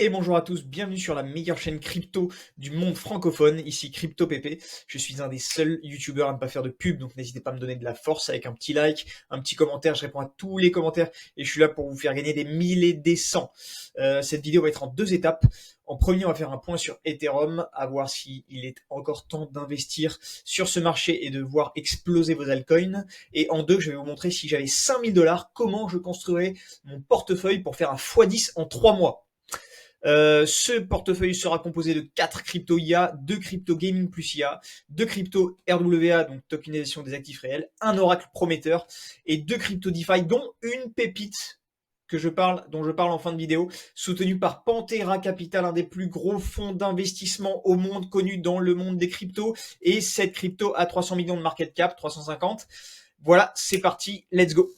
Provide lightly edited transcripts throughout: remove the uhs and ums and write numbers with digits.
Et bonjour à tous, bienvenue sur la meilleure chaîne crypto du monde francophone, ici Crypto PP. Je suis un des seuls youtubeurs à ne pas faire de pub, donc n'hésitez pas à me donner de la force avec un petit like, un petit commentaire, je réponds à tous les commentaires et je suis là pour vous faire gagner des 1000 et des 100. Cette vidéo va être en deux étapes. En premier, on va faire un point sur Ethereum, à voir s'il est encore temps d'investir sur ce marché et de voir exploser vos altcoins. Et en deux, je vais vous montrer si j'avais 5000 dollars, comment je construirais mon portefeuille pour faire un x10 en 3 mois. Ce portefeuille sera composé de 4 crypto IA, 2 crypto gaming plus IA, 2 crypto RWA, donc tokenisation des actifs réels, un oracle prometteur et 2 crypto DeFi, dont une pépite dont je parle en fin de vidéo, soutenu par Pantera Capital, un des plus gros fonds d'investissement au monde, connu dans le monde des cryptos, et cette crypto a 300 millions de market cap, 350. Voilà, c'est parti, let's go.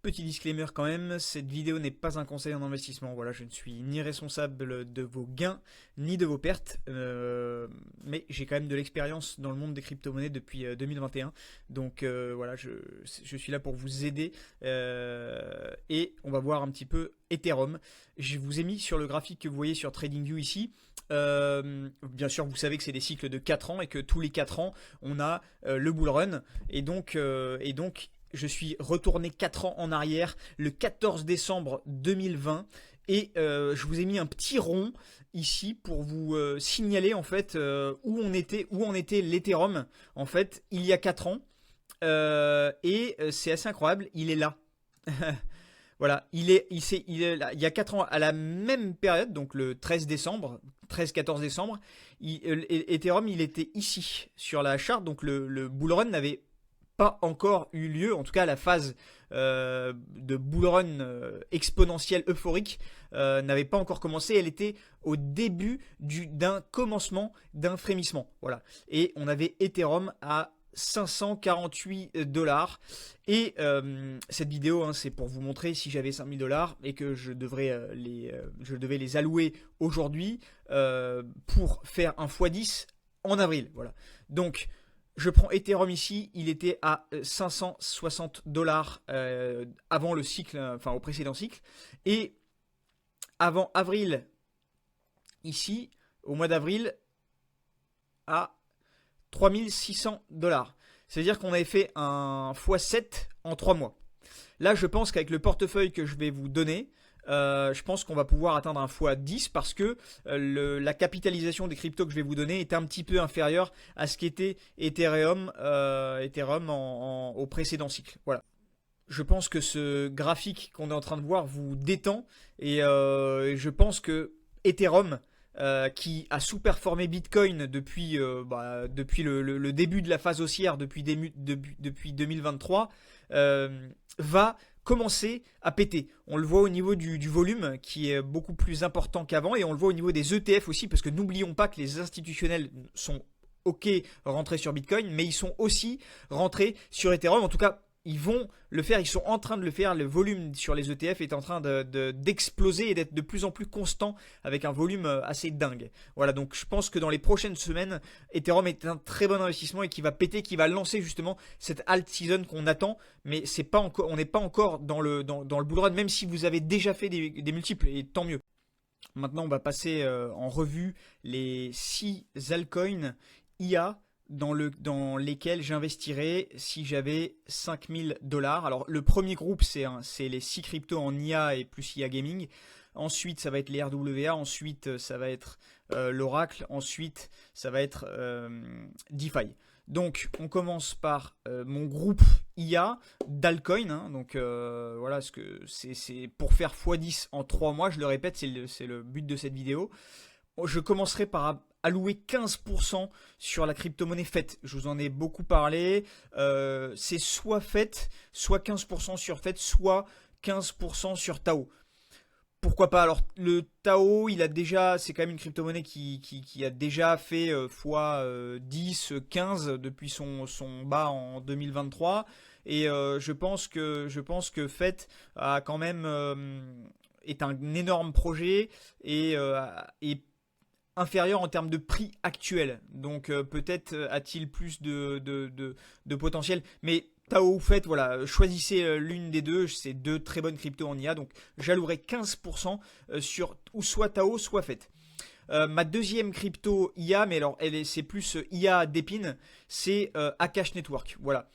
Petit disclaimer quand même, cette vidéo n'est pas un conseil en investissement. Voilà, je ne suis ni responsable de vos gains ni de vos pertes, mais j'ai quand même de l'expérience dans le monde des crypto-monnaies depuis 2021. Donc voilà, je suis là pour vous aider et on va voir un petit peu Ethereum. Je vous ai mis sur le graphique que vous voyez sur TradingView ici. Bien sûr, vous savez que c'est des cycles de 4 ans et que tous les 4 ans, on a le bull run. Et donc je suis retourné 4 ans en arrière, le 14 décembre 2020, et je vous ai mis un petit rond ici pour vous signaler en fait où en était l'Ethereum en fait il y a 4 ans, et c'est assez incroyable, il est là. Voilà, il est là. Il y a 4 ans, à la même période, donc le 13 décembre, 13-14 décembre, Ethereum, il était ici, sur la charte, donc le bull run n'avait pas encore eu lieu, en tout cas la phase de bull run exponentielle euphorique n'avait pas encore commencé, elle était au début d'un commencement, d'un frémissement. Voilà. Et on avait Ethereum à 548 dollars. Et cette vidéo, hein, c'est pour vous montrer si j'avais 5000 dollars et que je devais les allouer aujourd'hui pour faire un x10 en avril. Voilà. Donc, je prends Ethereum ici, il était à 560 dollars avant le cycle, enfin au précédent cycle. Et avant avril, ici, au mois d'avril, à 3600 dollars. C'est-à-dire qu'on avait fait un x7 en 3 mois. Là, je pense qu'avec le portefeuille que je vais vous donner, je pense qu'on va pouvoir atteindre un x10 parce que la capitalisation des cryptos que je vais vous donner est un petit peu inférieure à ce qu'était Ethereum, au précédent cycle. Voilà. Je pense que ce graphique qu'on est en train de voir vous détend et je pense que Ethereum, qui a sous-performé Bitcoin depuis le début de la phase haussière, depuis 2023, va commencer à péter. On le voit au niveau du volume qui est beaucoup plus important qu'avant et on le voit au niveau des ETF aussi parce que n'oublions pas que les institutionnels sont ok rentrés sur Bitcoin mais ils sont aussi rentrés sur Ethereum. En tout cas, ils vont le faire, ils sont en train de le faire. Le volume sur les ETF est en train d'exploser et d'être de plus en plus constant avec un volume assez dingue. Voilà, donc je pense que dans les prochaines semaines, Ethereum est un très bon investissement et qui va péter, qui va lancer justement cette alt season qu'on attend. Mais c'est pas encore, on n'est pas encore dans le bull run, même si vous avez déjà fait des multiples, et tant mieux. Maintenant, on va passer en revue les 6 altcoins IA dans lesquels j'investirais si j'avais 5000 dollars. Alors, le premier groupe, c'est les 6 cryptos en IA et plus IA Gaming. Ensuite, ça va être les RWA. Ensuite, ça va être l'Oracle. Ensuite, ça va être DeFi. Donc, on commence par mon groupe IA d'altcoin. Hein. Donc, voilà, c'est pour faire x10 en 3 mois. Je le répète, c'est le but de cette vidéo. Je commencerai par allouer 15% sur la crypto-monnaie FET. Je vous en ai beaucoup parlé. C'est soit FET, soit 15% sur FET, soit 15% sur Tao. Pourquoi pas? Alors, le Tao, c'est quand même une crypto-monnaie qui a déjà fait x10, 15 depuis son bas en 2023. Et je pense que FET a quand même est un énorme projet et inférieur en termes de prix actuel. Donc peut-être a-t-il plus de potentiel. Mais Tao ou FET, voilà, choisissez l'une des deux, c'est deux très bonnes cryptos en IA, donc j'allouerai 15% sur ou soit Tao, soit FET. Ma deuxième crypto IA, mais alors c'est plus IA d'épine, c'est Akash Network. Voilà.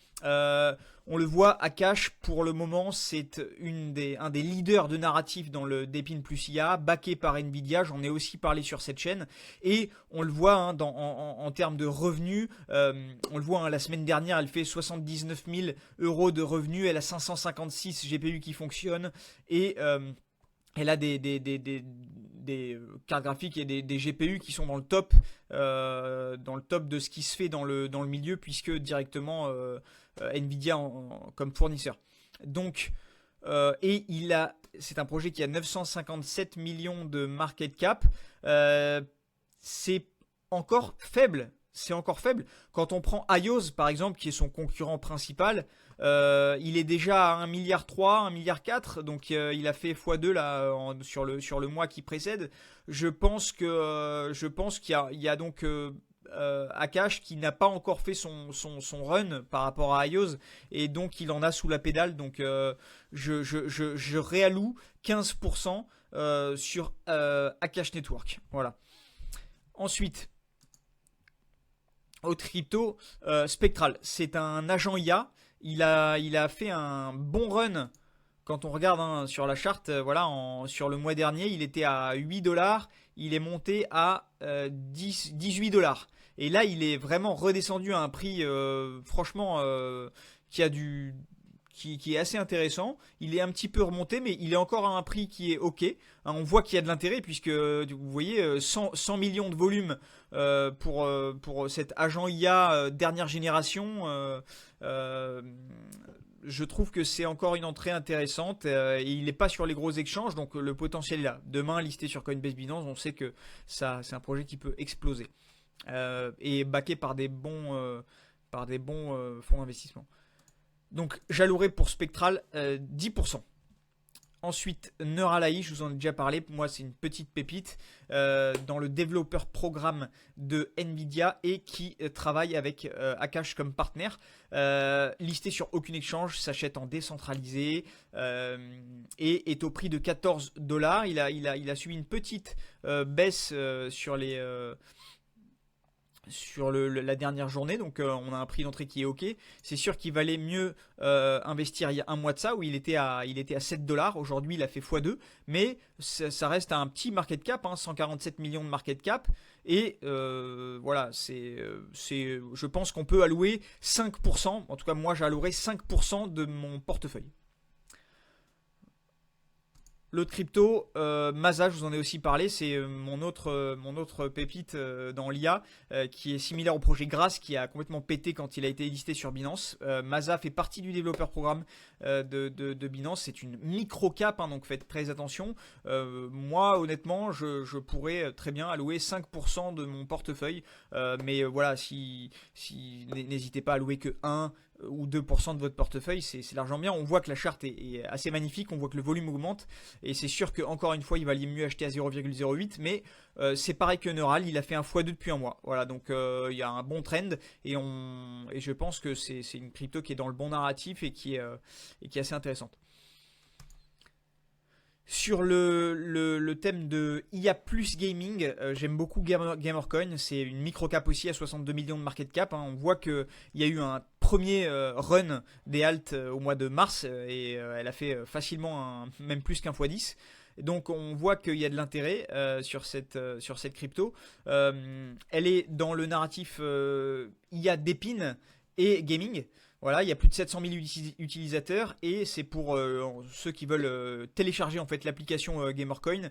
On le voit, Akash pour le moment c'est un des leaders de narratif dans le d'épine plus IA, backé par Nvidia. J'en ai aussi parlé sur cette chaîne et on le voit hein, en termes de revenus. On le voit hein, la semaine dernière, elle fait 79 000 euros de revenus. Elle a 556 GPU qui fonctionnent et elle a des cartes graphiques et des GPU qui sont dans le top de ce qui se fait dans le milieu, puisque directement Nvidia comme fournisseur. Donc, c'est un projet qui a 957 millions de market cap. C'est encore faible. C'est encore faible. Quand on prend IOS, par exemple, qui est son concurrent principal, il est déjà à 1,3 milliard, 1,4 milliard, donc il a fait x2 là, sur le mois qui précède. Je pense qu'il y a donc Akash qui n'a pas encore fait son run par rapport à iOS, et donc il en a sous la pédale. Donc je réalloue 15% sur Akash Network. Voilà. Ensuite, autre crypto, Spectral. C'est un agent IA. Il a fait un bon run. Quand on regarde hein, sur la charte, voilà, sur le mois dernier, il était à 8 dollars. Il est monté à 18 dollars. Et là, il est vraiment redescendu à un prix, franchement, qui a du, qui est assez intéressant. Il est un petit peu remonté, mais il est encore à un prix qui est ok. Hein, on voit qu'il y a de l'intérêt, puisque vous voyez 100 millions de volume pour cet agent IA dernière génération. Je trouve que c'est encore une entrée intéressante et il n'est pas sur les gros échanges, donc le potentiel est là. Demain, listé sur Coinbase Binance, on sait que ça, c'est un projet qui peut exploser et backé par des bons fonds d'investissement. Donc j'allouerai pour Spectral 10%. Ensuite, Neuralai, je vous en ai déjà parlé. Pour moi, c'est une petite pépite dans le développeur programme de Nvidia et qui travaille avec Akash comme partenaire. Listé sur aucune exchange, s'achète en décentralisé et est au prix de 14 dollars. Il a subi une petite baisse sur la dernière journée, donc on a un prix d'entrée qui est ok. C'est sûr qu'il valait mieux investir il y a un mois de ça où il était à 7 dollars. Aujourd'hui il a fait x2, mais ça reste un petit market cap, hein, 147 millions de market cap. Et voilà, je pense qu'on peut allouer 5%, en tout cas moi j'allouerai 5% de mon portefeuille. L'autre crypto, Maza, je vous en ai aussi parlé, c'est mon autre pépite dans l'IA qui est similaire au projet Grass qui a complètement pété quand il a été listé sur Binance. Maza fait partie du développeur programme de Binance, c'est une micro-cap, hein, donc faites très attention. Moi, honnêtement, je pourrais très bien allouer 5% de mon portefeuille, mais voilà, n'hésitez pas à allouer que 1 ou 2% de votre portefeuille, c'est l'argent bien. On voit que la charte est assez magnifique, on voit que le volume augmente, et c'est sûr qu'encore une fois, il valait mieux acheter à 0,08, mais c'est pareil que Neural, il a fait un x2 depuis un mois. Voilà, donc il y a un bon trend, et je pense que c'est une crypto qui est dans le bon narratif et qui est assez intéressante. Sur le thème de IA plus gaming, j'aime beaucoup Gamercoin. C'est une micro-cap aussi à 62 millions de market cap. Hein. On voit qu'il y a eu un premier run des alts au mois de mars et elle a fait facilement même plus qu'un x10. Donc on voit qu'il y a de l'intérêt sur cette crypto. Elle est dans le narratif IA d'épine et gaming. Voilà, il y a plus de 700 000 utilisateurs et c'est pour ceux qui veulent télécharger en fait l'application Gamercoin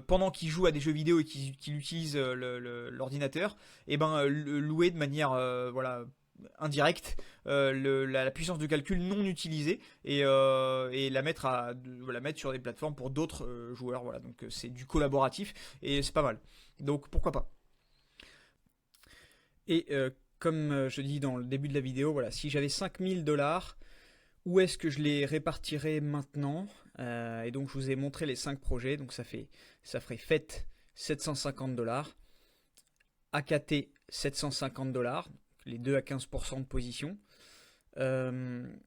pendant qu'ils jouent à des jeux vidéo et qu'ils utilisent l'ordinateur, et ben louer de manière voilà indirecte la puissance de calcul non utilisée et la mettre sur des plateformes pour d'autres joueurs. Voilà, donc c'est du collaboratif et c'est pas mal. Donc pourquoi pas. Et comme je dis dans le début de la vidéo, voilà, si j'avais 5000 dollars, où est-ce que je les répartirais maintenant et donc je vous ai montré les 5 projets, donc ça ferait FET 750 dollars, AKT 750 dollars, les deux à 15% de position,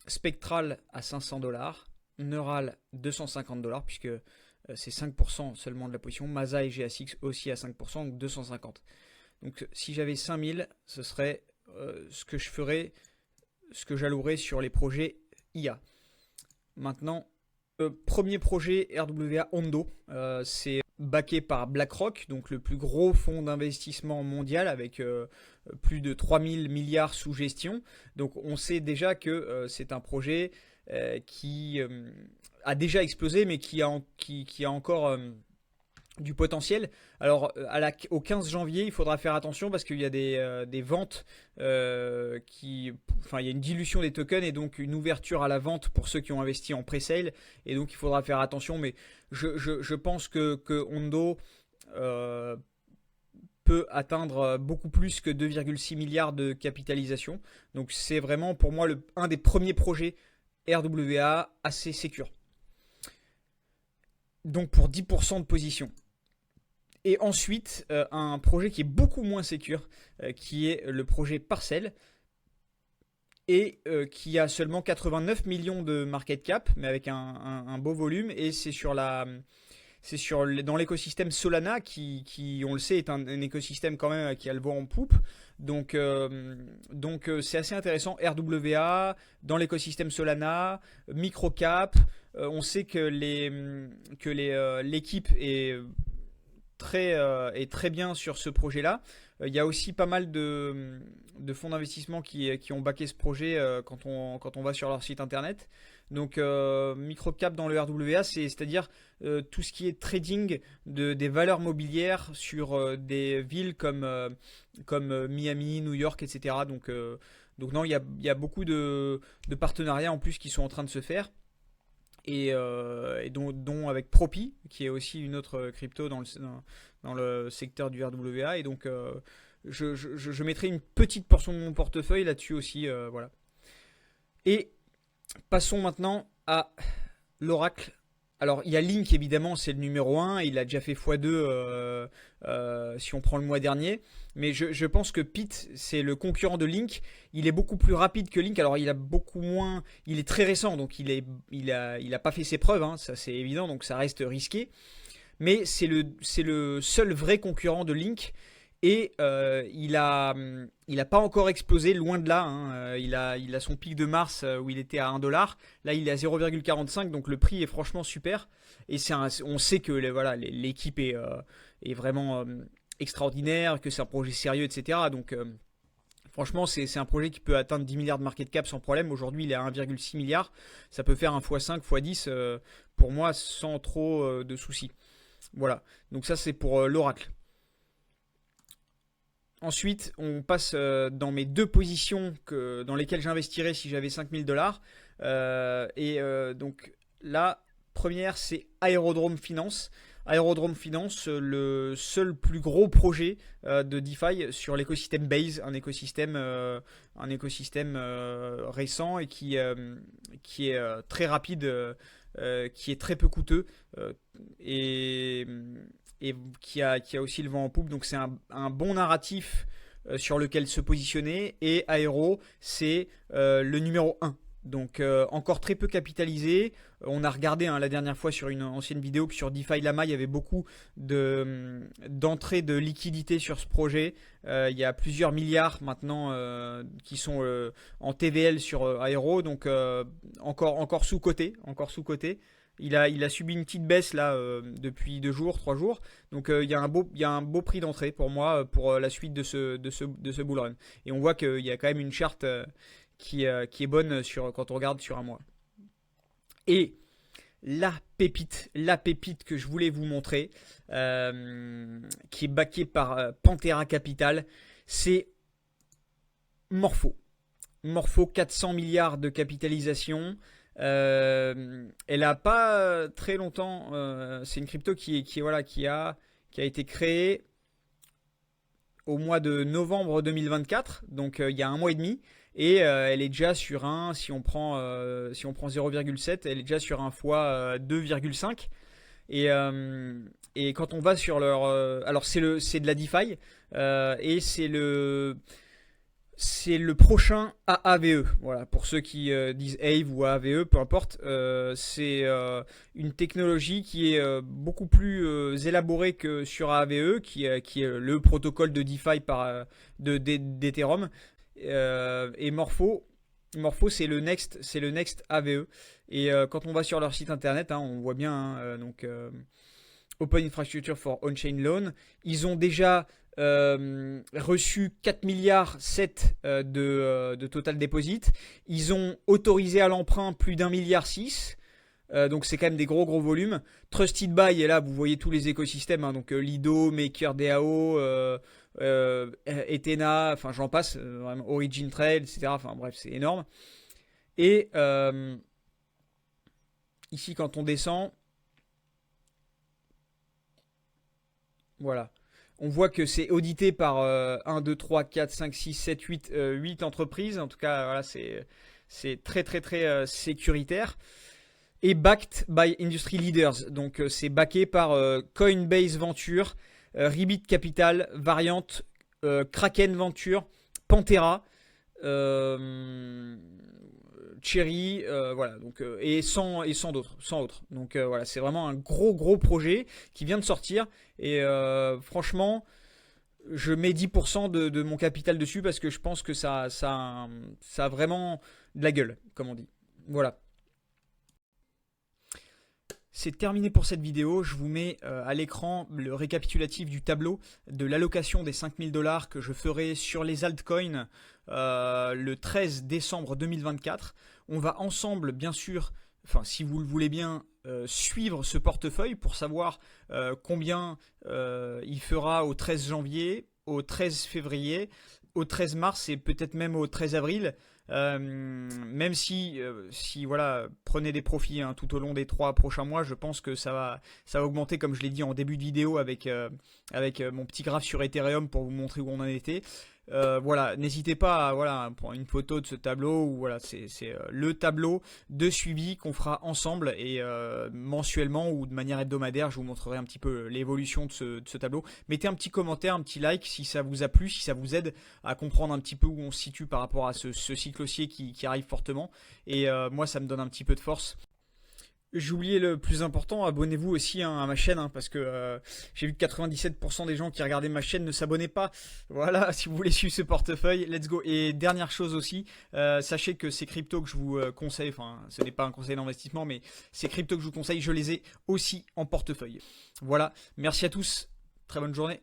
Spectral à 500$, Neural 250$, puisque c'est 5% seulement de la position. Masa et GASX aussi à 5%, donc 250. Donc si j'avais 5000, ce serait ce que je ferais, ce que j'allouerais sur les projets IA. Maintenant, premier projet RWA Hondo, c'est backé par BlackRock, donc le plus gros fonds d'investissement mondial avec plus de 3000 milliards sous gestion. Donc on sait déjà que c'est un projet qui a déjà explosé mais qui a encore du potentiel. Alors au 15 janvier, il faudra faire attention parce qu'il y a des ventes enfin il y a une dilution des tokens et donc une ouverture à la vente pour ceux qui ont investi en pre-sale et donc il faudra faire attention. Mais je pense que Hondo euh, peut atteindre beaucoup plus que 2,6 milliards de capitalisation. Donc c'est vraiment pour moi un des premiers projets RWA assez sécure. Donc pour 10% de position. Et ensuite, un projet qui est beaucoup moins sécure, qui est le projet Parcel, et qui a seulement 89 millions de market cap, mais avec un beau volume, et dans l'écosystème Solana, qui, on le sait, est un écosystème quand même qui a le vent en poupe. Donc c'est assez intéressant. RWA, dans l'écosystème Solana, microcap. On sait que l'équipe est très bien sur ce projet-là. Il y a aussi pas mal de fonds d'investissement qui ont backé ce projet quand on va sur leur site internet. Donc microcap dans le RWA, c'est-à-dire tout ce qui est trading des valeurs mobilières sur des villes comme Miami, New York, etc. Donc non, il y a beaucoup de partenariats en plus qui sont en train de se faire. Et dont avec Propi, qui est aussi une autre crypto dans le secteur du RWA. Et donc, je mettrai une petite portion de mon portefeuille là-dessus aussi. Voilà. Et passons maintenant à l'Oracle. Alors, il y a Link, évidemment, c'est le numéro 1. Il a déjà fait x2 si on prend le mois dernier. Mais je pense que Pete, c'est le concurrent de Link. Il est beaucoup plus rapide que Link. Alors, il a beaucoup moins. Il est très récent, donc il a pas fait ses preuves. Hein, ça, c'est évident, donc ça reste risqué. Mais c'est le seul vrai concurrent de Link. Et il a pas encore explosé, loin de là. Hein. Il a son pic de mars où il était à 1$. Là, il est à 0,45, donc le prix est franchement super. Et on sait que l'équipe est vraiment extraordinaire, que c'est un projet sérieux, etc. Donc, franchement, c'est un projet qui peut atteindre 10 milliards de market cap sans problème. Aujourd'hui, il est à 1,6 milliard. Ça peut faire un x5, x10 pour moi sans trop de soucis. Voilà. Donc, ça, c'est pour l'Oracle. Ensuite, on passe dans mes deux positions dans lesquelles j'investirais si j'avais 5000$. Donc la première, c'est Aerodrome Finance. Aerodrome Finance, le seul plus gros projet de DeFi sur l'écosystème Base, un écosystème récent et qui est très rapide, qui est très peu coûteux et qui a aussi le vent en poupe. Donc c'est un bon narratif sur lequel se positionner. Et Aero, c'est le numéro 1. Donc encore très peu capitalisé. On a regardé la dernière fois sur une ancienne vidéo que sur DeFi Lama, il y avait beaucoup d'entrées de liquidités sur ce projet. Il y a plusieurs milliards maintenant qui sont en TVL sur Aero. Donc encore sous-coté. Il a subi une petite baisse là depuis 2 jours, 3 jours. Donc il y a un beau prix d'entrée pour moi pour la suite de ce bull run. Et on voit qu'il y a quand même une charte qui est bonne quand on regarde sur un mois. Et la pépite que je voulais vous montrer, qui est backée par Pantera Capital, c'est Morpho. Morpho, 400 milliards de capitalisation. Elle a pas très longtemps. C'est une crypto qui a été créée au mois de novembre 2024, donc il y a un mois et demi. Et elle est déjà sur si on prend 0,7, elle est déjà sur un fois 2,5. Et quand on va sur leur, alors c'est de la DeFi et c'est C'est le prochain AAVE. Voilà, pour ceux qui disent AVE ou AAVE, peu importe. C'est une technologie qui est beaucoup plus élaborée que sur AAVE, qui est le protocole de DeFi d'Ethereum. Et Morpho, c'est le next AVE. Et quand on va sur leur site internet, hein, on voit bien, hein, Open Infrastructure for On-Chain Loan. Ils ont déjà reçu 4 milliards 7 de total deposit. Ils ont autorisé à l'emprunt plus d'1 milliard 6. Donc c'est quand même des gros volumes. Trusted Buy, et là vous voyez tous les écosystèmes, hein, donc Lido, MakerDAO, Ethena, enfin j'en passe, vraiment Origin Trail, etc. Enfin bref, c'est énorme. Et ici quand on descend, voilà. On voit que c'est audité par 1, 2, 3, 4, 5, 6, 7, 8 entreprises. En tout cas, voilà, c'est très sécuritaire. Et backed by industry leaders. Donc c'est backé par Coinbase Venture, Rebit Capital, Variant, Kraken Venture, Pantera, Cherry, voilà, donc, et 100 autres. Donc voilà, c'est vraiment un gros projet qui vient de sortir. Et franchement, je mets 10% de mon capital dessus parce que je pense que ça a vraiment de la gueule, comme on dit. Voilà. C'est terminé pour cette vidéo. Je vous mets à l'écran le récapitulatif du tableau de l'allocation des 5000 $ que je ferai sur les altcoins le 13 décembre 2024. On va ensemble, bien sûr, enfin si vous le voulez bien, suivre ce portefeuille pour savoir combien il fera au 13 janvier, au 13 février, au 13 mars et peut-être même au 13 avril. Même si voilà, prenez des profits, hein, tout au long des 3 prochains mois, je pense que ça va augmenter, comme je l'ai dit en début de vidéo avec mon petit graphe sur Ethereum pour vous montrer où on en était. Voilà, n'hésitez pas à prendre une photo de ce tableau, ou voilà, c'est le tableau de suivi qu'on fera ensemble, et mensuellement ou de manière hebdomadaire, je vous montrerai un petit peu l'évolution de ce tableau. Mettez un petit commentaire, un petit like si ça vous a plu, si ça vous aide à comprendre un petit peu où on se situe par rapport à ce cycle haussier qui arrive fortement, et moi ça me donne un petit peu de force. J'ai oublié le plus important, abonnez-vous aussi, hein, à ma chaîne, hein, parce que j'ai vu que 97% des gens qui regardaient ma chaîne ne s'abonnaient pas. Voilà, si vous voulez suivre ce portefeuille, let's go. Et dernière chose aussi, sachez que ces cryptos que je vous conseille, enfin ce n'est pas un conseil d'investissement, mais ces cryptos que je vous conseille, je les ai aussi en portefeuille. Voilà, merci à tous, très bonne journée.